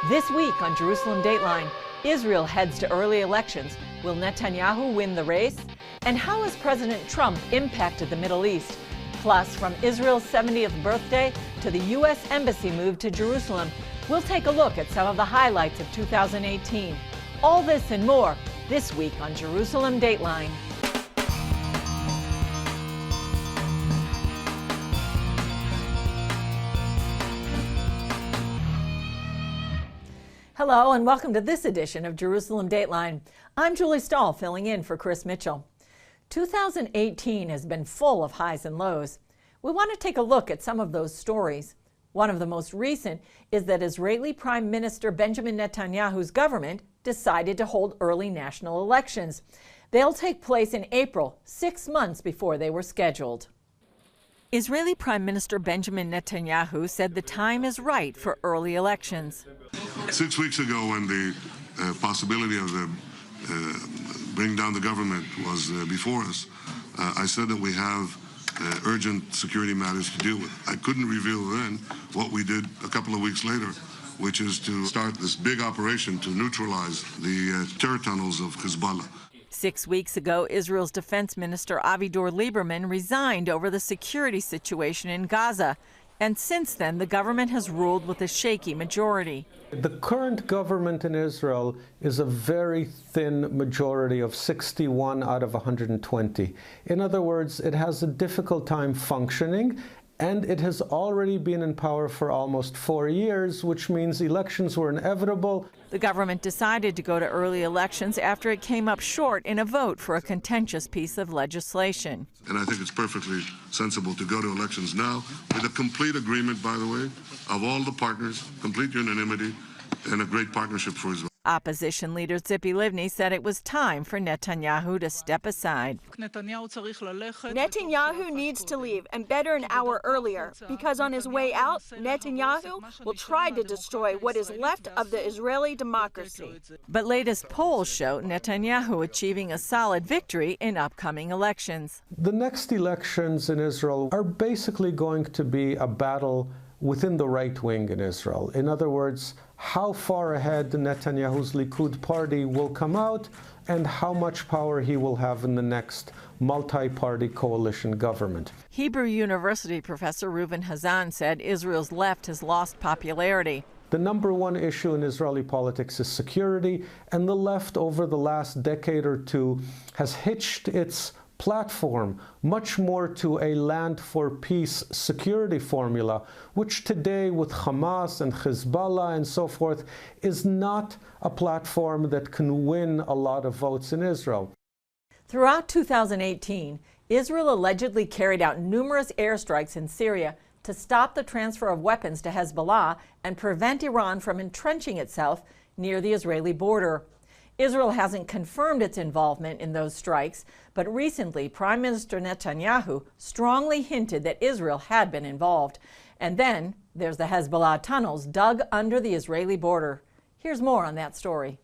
This week on Jerusalem Dateline, Israel heads to early elections. Will Netanyahu win the race? And how has President Trump impacted the Middle East? Plus, from Israel's 70th birthday to the U.S. Embassy move to Jerusalem, we'll take a look at some of the highlights of 2018. All this and more this week on Jerusalem Dateline. Hello and welcome to this edition of Jerusalem Dateline. I'm Julie Stahl, filling in for Chris Mitchell. 2018 has been full of highs and lows. We want to take a look at some of those stories. One of the most recent is that Israeli Prime Minister Benjamin Netanyahu's government decided to hold early national elections. They'll take place in April, 6 months before they were scheduled. Israeli Prime Minister Benjamin Netanyahu said the time is right for early elections. 6 weeks ago, when the possibility of bringing down the government was before us, I said that we have urgent security matters to deal with. I couldn't reveal then what we did a couple of weeks later, which is to start this big operation to neutralize the terror tunnels of Hezbollah. 6 weeks ago, Israel's Defense Minister Avigdor Lieberman resigned over the security situation in Gaza. And since then, the government has ruled with a shaky majority. The current government in Israel is a very thin majority of 61 out of 120. In other words, it has a difficult time functioning, and it has already been in power for almost 4 years, which means elections were inevitable. The government decided to go to early elections after it came up short in a vote for a contentious piece of legislation. And I think it's perfectly sensible to go to elections now with a complete agreement, by the way, of all the partners, complete unanimity, and a great partnership for Israel. Opposition leader Tzipi Livni said it was time for Netanyahu to step aside. Netanyahu needs to leave, and better an hour earlier, because on his way out, Netanyahu will try to destroy what is left of the Israeli democracy. But latest polls show Netanyahu achieving a solid victory in upcoming elections. The next elections in Israel are basically going to be a battle within the right wing in Israel. In other words, how far ahead Netanyahu's Likud party will come out and how much power he will have in the next multi-party coalition government. Hebrew University professor Reuven Hazan said Israel's left has lost popularity. The number one issue in Israeli politics is security, and the left over the last decade or two has hitched its platform much more to a land for peace security formula, which today with Hamas and Hezbollah and so forth is not a platform that can win a lot of votes in Israel. Throughout 2018, Israel allegedly carried out numerous airstrikes in Syria to stop the transfer of weapons to Hezbollah and prevent Iran from entrenching itself near the Israeli border. Israel hasn't confirmed its involvement in those strikes, but recently Prime Minister Netanyahu strongly hinted that Israel had been involved. And then there's the Hezbollah tunnels dug under the Israeli border. Here's more on that story.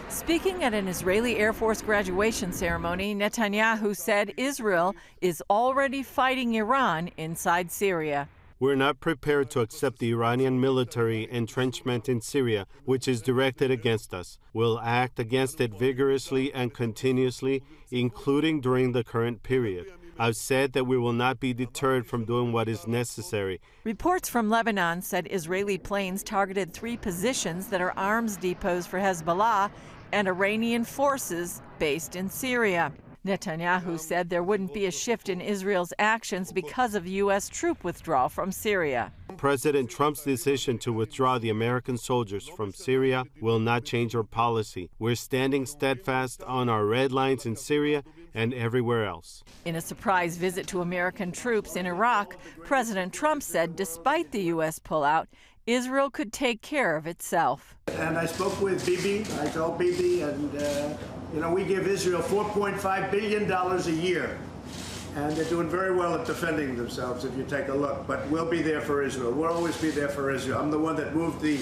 Speaking at an Israeli Air Force graduation ceremony, Netanyahu said Israel is already fighting Iran inside Syria. We're not prepared to accept the Iranian military entrenchment in Syria, which is directed against us. We'll act against it vigorously and continuously, including during the current period. I've said that we will not be deterred from doing what is necessary. Reports from Lebanon said Israeli planes targeted 3 positions that are arms depots for Hezbollah and Iranian forces based in Syria. Netanyahu said there wouldn't be a shift in Israel's actions because of U.S. troop withdrawal from Syria. President Trump's decision to withdraw the American soldiers from Syria will not change our policy. We're standing steadfast on our red lines in Syria and everywhere else. In a surprise visit to American troops in Iraq, President Trump said despite the U.S. pullout, Israel could take care of itself. And I spoke with Bibi. I told Bibi, and we give Israel $4.5 billion a year. And they're doing very well at defending themselves, if you take a look. But we'll be there for Israel. We'll always be there for Israel. I'm the one that moved the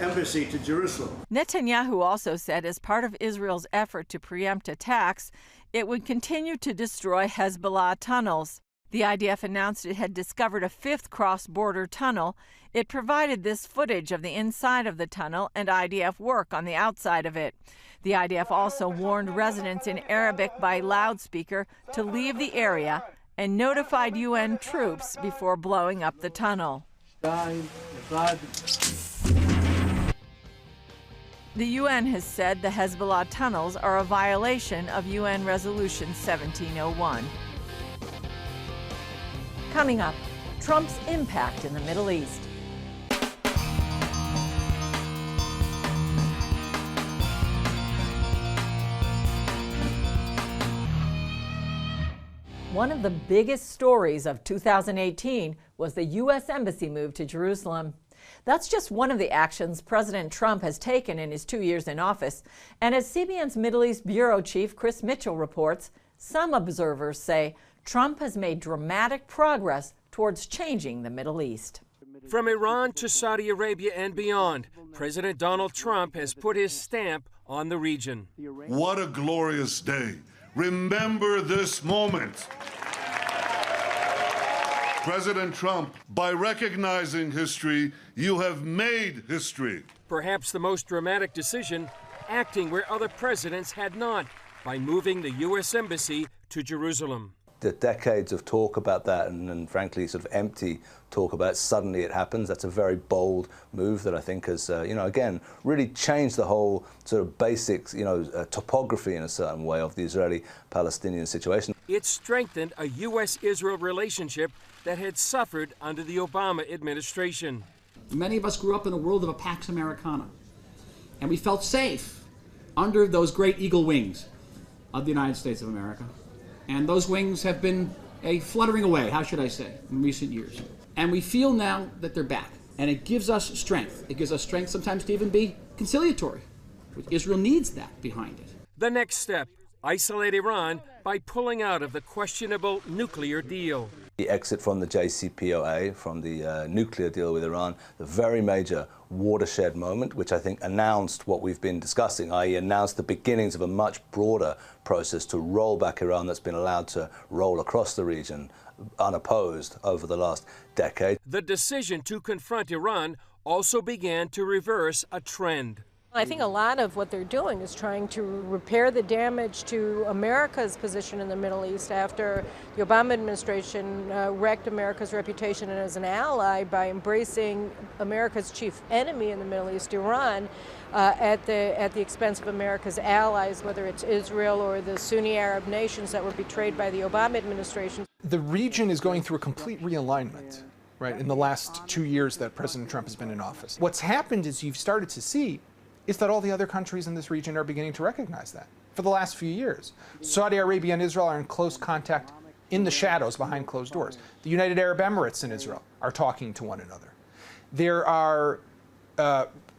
embassy to Jerusalem. Netanyahu also said as part of Israel's effort to preempt attacks, it would continue to destroy Hezbollah tunnels. The IDF announced it had discovered a fifth cross-border tunnel. It provided this footage of the inside of the tunnel and IDF work on the outside of it. The IDF also warned residents in Arabic by loudspeaker to leave the area and notified UN troops before blowing up the tunnel. The UN has said the Hezbollah tunnels are a violation of UN Resolution 1701. Coming up, Trump's impact in the Middle East. One of the biggest stories of 2018 was the U.S. Embassy move to Jerusalem. That's just one of the actions President Trump has taken in his 2 years in office. And as CBN's Middle East Bureau Chief Chris Mitchell reports, some observers say Trump has made dramatic progress towards changing the Middle East. From Iran to Saudi Arabia and beyond, President Donald Trump has put his stamp on the region. What a glorious day. Remember this moment. President Trump, by recognizing history, you have made history. Perhaps the most dramatic decision, acting where other presidents had not, by moving the U.S. Embassy to Jerusalem. The decades of talk about that and frankly sort of empty talk about suddenly it happens, that's a very bold move that I think has, again, really changed the whole sort of basics, topography in a certain way of the Israeli-Palestinian situation. It strengthened a U.S.-Israel relationship that had suffered under the Obama administration. Many of us grew up in a world of a Pax Americana, and we felt safe under those great eagle wings of the United States of America. And those wings have been fluttering away, how should I say, in recent years. And we feel now that they're back. And it gives us strength. It gives us strength sometimes to even be conciliatory. Israel needs that behind it. The next step, isolate Iran by pulling out of the questionable nuclear deal. The exit from the JCPOA, from the nuclear deal with Iran, a very major watershed moment, which I think announced what we've been discussing, i.e. announced the beginnings of a much broader process to roll back Iran that's been allowed to roll across the region unopposed over the last decade. The decision to confront Iran also began to reverse a trend. I think a lot of what they're doing is trying to repair the damage to America's position in the Middle East after the Obama administration wrecked America's reputation as an ally by embracing America's chief enemy in the Middle East, Iran, at the expense of America's allies, whether it's Israel or the Sunni Arab nations that were betrayed by the Obama administration. The region is going through a complete realignment, right, in the last 2 years that President Trump has been in office. What's happened is you've started to see is that all the other countries in this region are beginning to recognize that for the last few years. Saudi Arabia and Israel are in close contact in the shadows behind closed doors. The United Arab Emirates and Israel are talking to one another. There are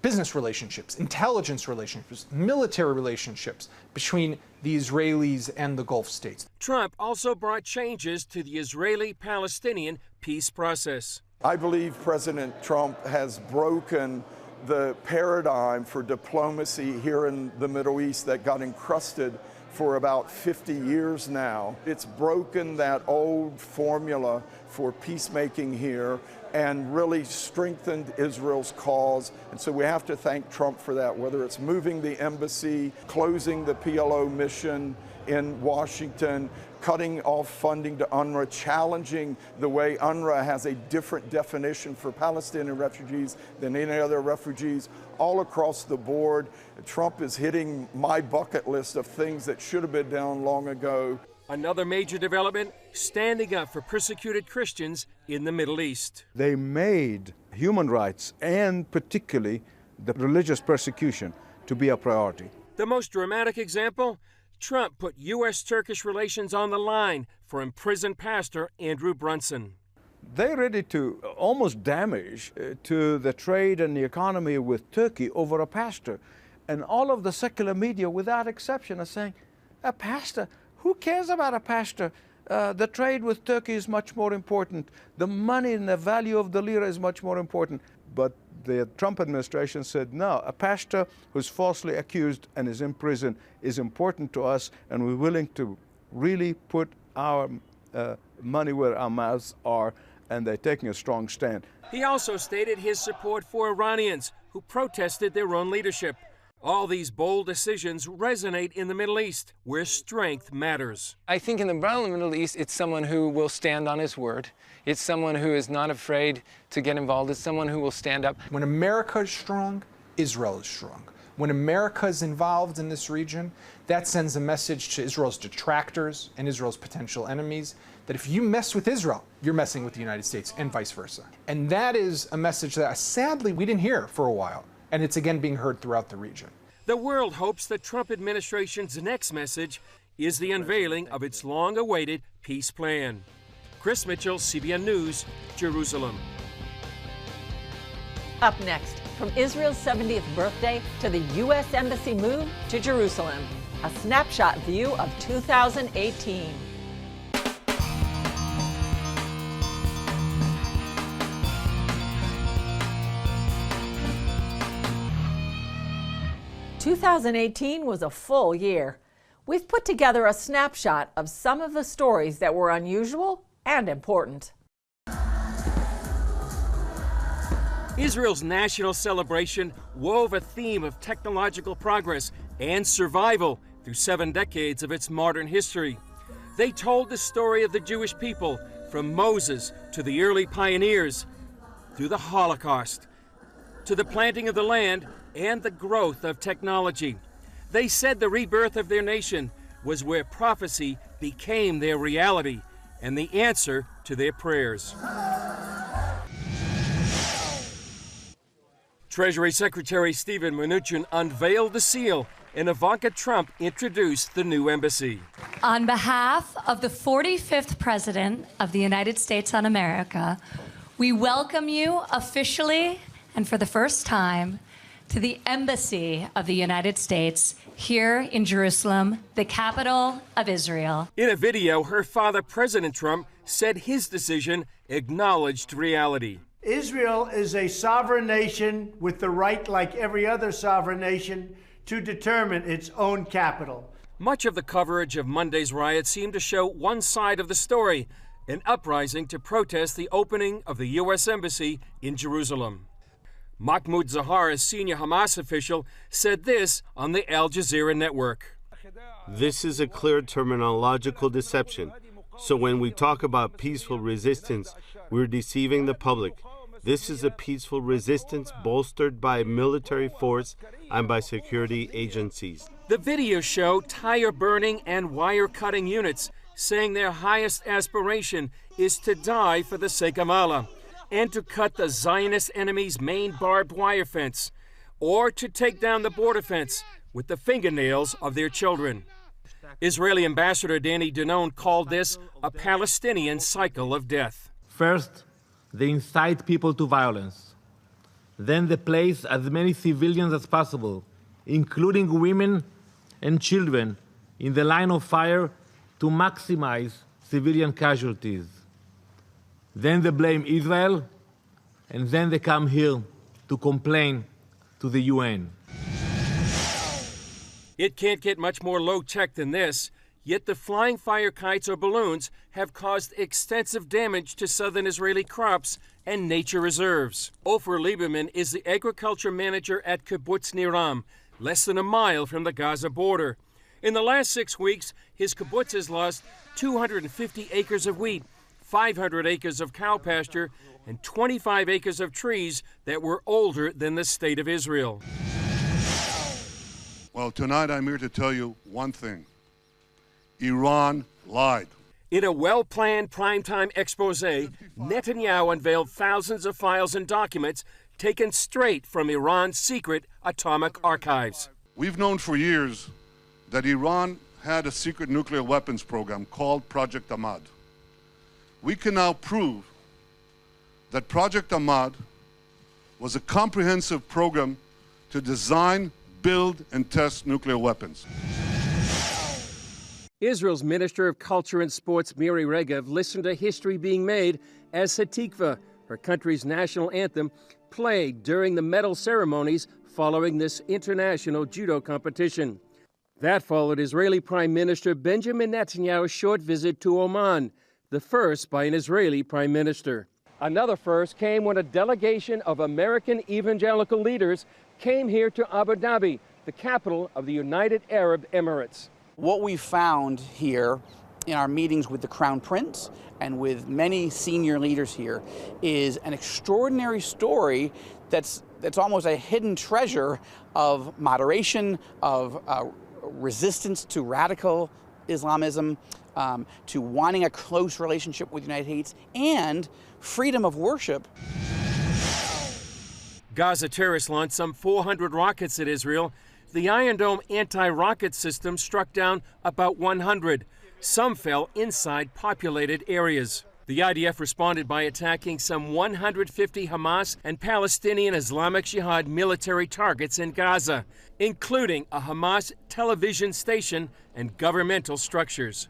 business relationships, intelligence relationships, military relationships between the Israelis and the Gulf states. Trump also brought changes to the Israeli-Palestinian peace process. I believe President Trump has broken the paradigm for diplomacy here in the Middle East that got encrusted for about 50 years now. It's broken that old formula for peacemaking here and really strengthened Israel's cause. And so we have to thank Trump for that, whether it's moving the embassy, closing the PLO mission in Washington, cutting off funding to UNRWA, challenging the way UNRWA has a different definition for Palestinian refugees than any other refugees. All across the board, Trump is hitting my bucket list of things that should have been done long ago. Another major development, standing up for persecuted Christians in the Middle East. They made human rights and particularly the religious persecution to be a priority. The most dramatic example, Trump put U.S.-Turkish relations on the line for imprisoned pastor Andrew Brunson. They're ready to almost damage to the trade and the economy with Turkey over a pastor. And all of the secular media, without exception, are saying, a pastor? Who cares about a pastor? The trade with Turkey is much more important. The money and the value of the lira is much more important. But the Trump administration said, no, a pastor who's falsely accused and is in prison is important to us, and we're willing to really put our money where our mouths are, and they're taking a strong stand. He also stated his support for Iranians who protested their own leadership. All these bold decisions resonate in the Middle East, where strength matters. I think in the broader Middle East, it's someone who will stand on his word. It's someone who is not afraid to get involved. It's someone who will stand up. When America is strong, Israel is strong. When America is involved in this region, that sends a message to Israel's detractors and Israel's potential enemies that if you mess with Israel, you're messing with the United States, and vice versa. And that is a message that sadly we didn't hear for a while, and it's again being heard throughout the region. The world hopes the Trump administration's next message is the unveiling of its long-awaited peace plan. Chris Mitchell, CBN News, Jerusalem. Up next, from Israel's 70th birthday to the U.S. Embassy move to Jerusalem, a snapshot view of 2018. "2018 was a full year. We've put together a snapshot of some of the stories that were unusual and important." Israel's national celebration wove a theme of technological progress and survival through 7 decades of its modern history. They told the story of the Jewish people from Moses to the early pioneers, through the Holocaust, to the planting of the land and the growth of technology. They said the rebirth of their nation was where prophecy became their reality and the answer to their prayers. Treasury Secretary Steven Mnuchin unveiled the seal, and Ivanka Trump introduced the new embassy. On behalf of the 45th President of the United States of America, we welcome you officially and for the first time to the Embassy of the United States here in Jerusalem, the capital of Israel. In a video, her father, President Trump, said his decision acknowledged reality. Israel is a sovereign nation with the right, like every other sovereign nation, to determine its own capital. Much of the coverage of Monday's riot seemed to show one side of the story, an uprising to protest the opening of the U.S. Embassy in Jerusalem. Mahmoud Zahar, a senior Hamas official, said this on the Al Jazeera network. This is a clear terminological deception. So when we talk about peaceful resistance, we're deceiving the public. This is a peaceful resistance bolstered by military force and by security agencies. The videos show tire-burning and wire-cutting units saying their highest aspiration is to die for the sake of Allah, and to cut the Zionist enemy's main barbed wire fence, or to take down the border fence with the fingernails of their children. Israeli Ambassador Danny Danon called this a Palestinian cycle of death. First, they incite people to violence. Then they place as many civilians as possible, including women and children, in the line of fire to maximize civilian casualties. Then they blame Israel, and then they come here to complain to the UN. It can't get much more low-tech than this, yet the flying fire kites or balloons have caused extensive damage to southern Israeli crops and nature reserves. Ofer Lieberman is the agriculture manager at Kibbutz Niram, less than a mile from the Gaza border. In the last 6 weeks, his kibbutz has lost 250 acres of wheat, 500 acres of cow pasture, and 25 acres of trees that were older than the state of Israel. Well, tonight I'm here to tell you one thing. Iran lied. In a well-planned primetime expose, Netanyahu unveiled thousands of files and documents taken straight from Iran's secret atomic archives. We've known for years that Iran had a secret nuclear weapons program called Project Ahmad. We can now prove that Project Ahmad was a comprehensive program to design, build, and test nuclear weapons. Israel's Minister of Culture and Sports, Miri Regev, listened to history being made as Hatikva, her country's national anthem, played during the medal ceremonies following this international judo competition. That followed Israeli Prime Minister Benjamin Netanyahu's short visit to Oman the first by an Israeli prime minister. Another first came when a delegation of American evangelical leaders came here to Abu Dhabi, the capital of the United Arab Emirates. What we found here in our meetings with the Crown Prince and with many senior leaders here is an extraordinary story that's almost a hidden treasure of moderation, of resistance to radical Islamism, to wanting a close relationship with the United States, and freedom of worship. Gaza terrorists launched some 400 rockets at Israel. The Iron Dome anti-rocket system struck down about 100. Some fell inside populated areas. The IDF responded by attacking some 150 Hamas and Palestinian Islamic Jihad military targets in Gaza, including a Hamas television station and governmental structures.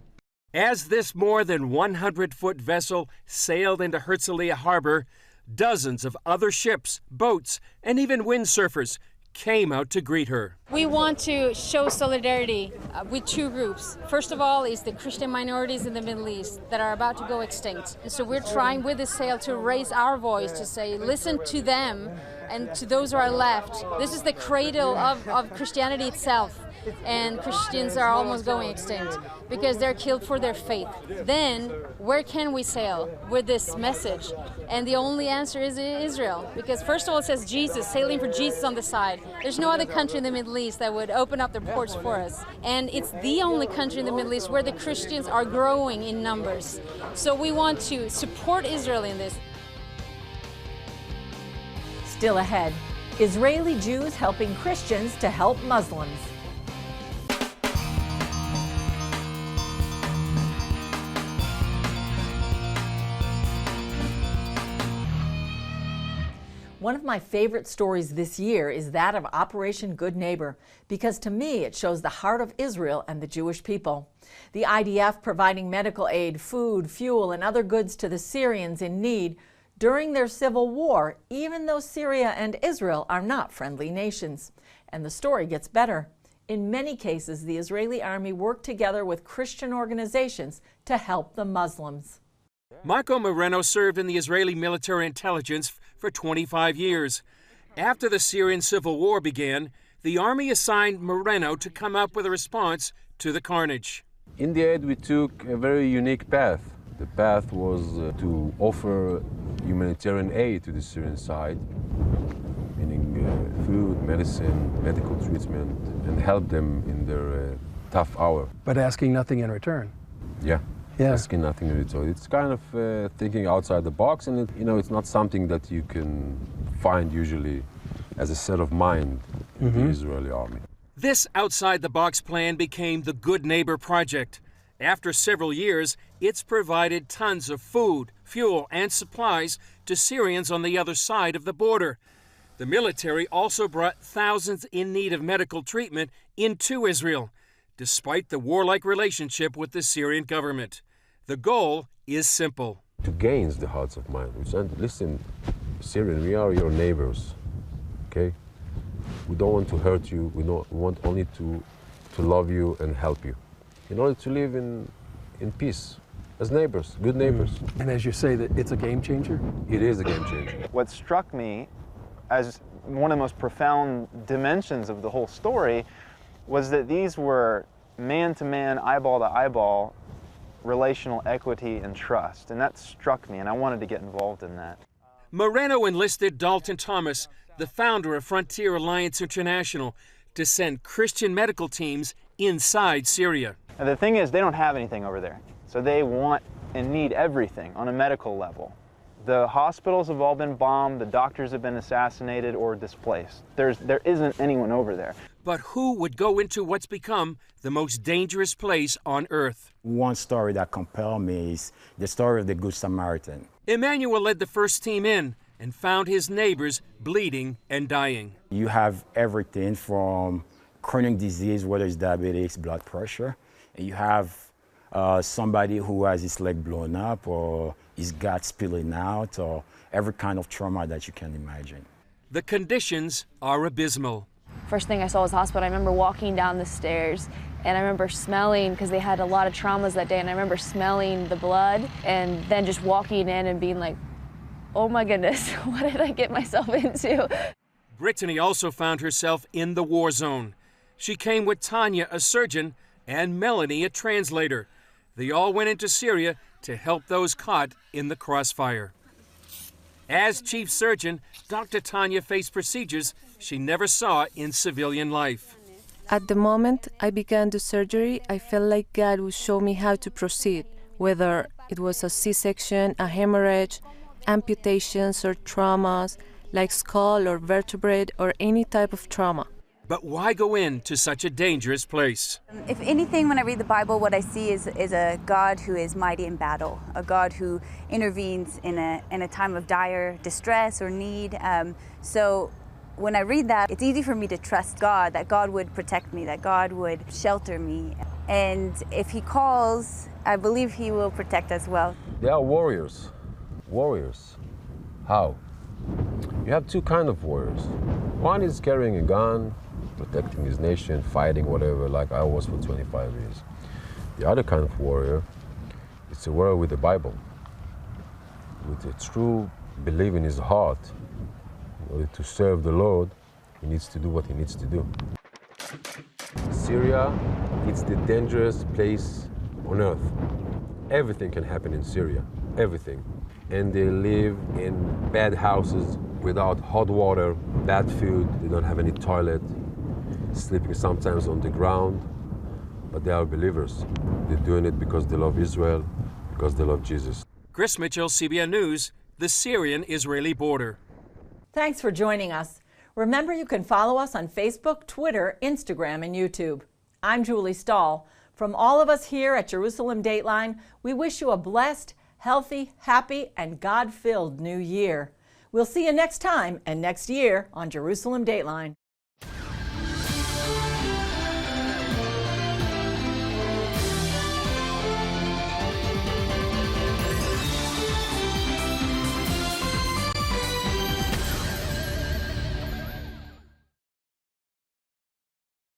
As this more than 100-foot vessel sailed into Herzliya Harbor, dozens of other ships, boats, and even windsurfers came out to greet her. We want to show solidarity with two groups. First of all is the Christian minorities in the Middle East that are about to go extinct. And so we're trying with this sail to raise our voice to say, listen to them and to those who are left. This is the cradle of Christianity itself. And Christians are almost going extinct because they're killed for their faith. Then where can we sail with this message? And the only answer is Israel, because first of all it says Jesus, sailing for Jesus on the side. There's no other country in the Middle East that would open up their ports for us. And it's the only country in the Middle East where the Christians are growing in numbers. So we want to support Israel in this. Still ahead, Israeli Jews helping Christians to help Muslims. One of my favorite stories this year is that of Operation Good Neighbor, because to me it shows the heart of Israel and the Jewish people. The IDF providing medical aid, food, fuel, and other goods to the Syrians in need during their civil war, even though Syria and Israel are not friendly nations. And the story gets better. In many cases, the Israeli army worked together with Christian organizations to help the Muslims. Marco Moreno served in the Israeli military intelligence for 25 years. After the Syrian civil war began, the army assigned Moreno to come up with a response to the carnage. In the end, we took a very unique path. The path was to offer humanitarian aid to the Syrian side, meaning food, medicine, medical treatment, and help them in their tough hour. But asking nothing in return. Yeah. Asking nothing in return. It's kind of thinking outside the box, and it's not something that you can find usually as a set of mind in the Israeli army. This outside-the-box plan became the Good Neighbor Project. After several years, it's provided tons of food, fuel, and supplies to Syrians on the other side of the border. The military also brought thousands in need of medical treatment into Israel, despite the warlike relationship with the Syrian government. The goal is simple. To gain the hearts of mine. Listen, Syrian, we are your neighbors, okay? We don't want to hurt you. We want only to love you and help you in order to live in peace as neighbors, good neighbors. And as you say, that it's a game changer? It is a game changer. What struck me as one of the most profound dimensions of the whole story was that these were man-to-man, eyeball-to-eyeball relational equity and trust, and that struck me, and I wanted to get involved in that. Moreno enlisted Dalton Thomas, the founder of Frontier Alliance International, to send Christian medical teams inside Syria. And the thing is, they don't have anything over there, so they want and need everything on a medical level. The hospitals have all been bombed, the doctors have been assassinated or displaced. There isn't anyone over there. But who would go into what's become the most dangerous place on earth? One story that compelled me is the story of the Good Samaritan. Emmanuel led the first team in and found his neighbors bleeding and dying. You have everything from chronic disease, whether it's diabetes, blood pressure. And you have somebody who has his leg blown up or his gut spilling out, or every kind of trauma that you can imagine. The conditions are abysmal. First thing I saw was the hospital. I remember walking down the stairs And I remember smelling, because they had a lot of traumas that day, and I remember smelling the blood and then just walking in and being like, oh my goodness, what did I get myself into? Brittany also found herself in the war zone. She came with Tanya, a surgeon, and Melanie, a translator. They all went into Syria to help those caught in the crossfire. As chief surgeon, Dr. Tanya faced procedures she never saw in civilian life. At the moment I began the surgery, I felt like God would show me how to proceed, whether it was a C-section, a hemorrhage, amputations or traumas, like skull or vertebrae or any type of trauma. But why go into such a dangerous place? If anything, when I read the Bible, what I see is a God who is mighty in battle, a God who intervenes in a time of dire distress or need. So when I read that, it's easy for me to trust God, that God would protect me, that God would shelter me. And if He calls, I believe He will protect as well. They are warriors. Warriors. How? You have two kinds of warriors. One is carrying a gun, protecting his nation, fighting whatever, like I was for 25 years. The other kind of warrior is a warrior with the Bible, with a true belief in his heart. In order to serve the Lord, he needs to do what he needs to do. Syria, it's the dangerous place on earth. Everything can happen in Syria, everything. And they live in bad houses without hot water, bad food, they don't have any toilet, sleeping sometimes on the ground, but they are believers. They're doing it because they love Israel, because they love Jesus. Chris Mitchell, CBN News, the Syrian-Israeli border. Thanks for joining us. Remember, you can follow us on Facebook, Twitter, Instagram, and YouTube. I'm Julie Stahl. From all of us here at Jerusalem Dateline, we wish you a blessed, healthy, happy, and God-filled new year. We'll see you next time and next year on Jerusalem Dateline.